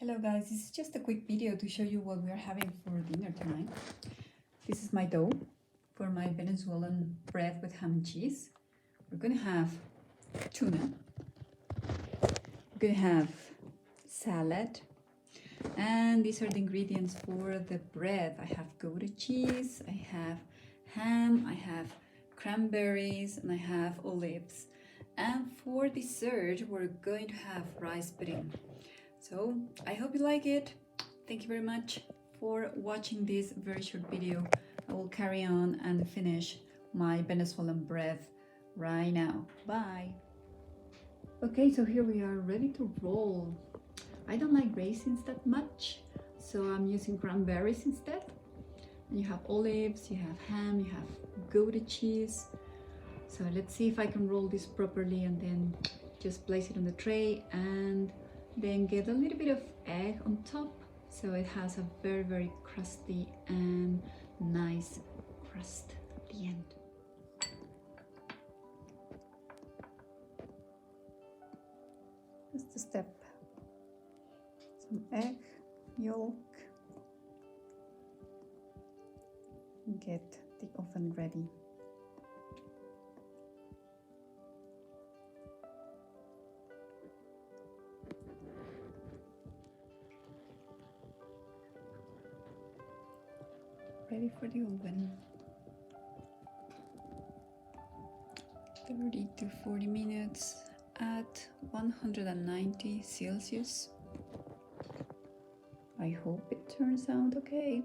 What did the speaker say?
Hello guys, this is just a quick video to show you what we are having for dinner tonight. This is my dough for my Venezuelan bread with ham and cheese. We're gonna have tuna. We're gonna have salad. And these are the ingredients for the bread. I have Gouda cheese, I have ham, I have cranberries, and I have olives. And for dessert, we're going to have rice pudding. So I hope you like it. Thank you very much for watching this very short video. I will carry on and finish my Venezuelan bread right now. Bye. Okay, so here we are ready to roll. I don't like raisins that much, so I'm using cranberries instead. And you have olives, you have ham, you have Gouda cheese. So let's see if I can roll this properly and then just place it on the tray and then get a little bit of egg on top so it has a very crusty and nice crust at the end. Just a step. Some egg yolk. Get the oven ready. Ready for the oven. 30 to 40 minutes at 190 Celsius. I hope it turns out okay.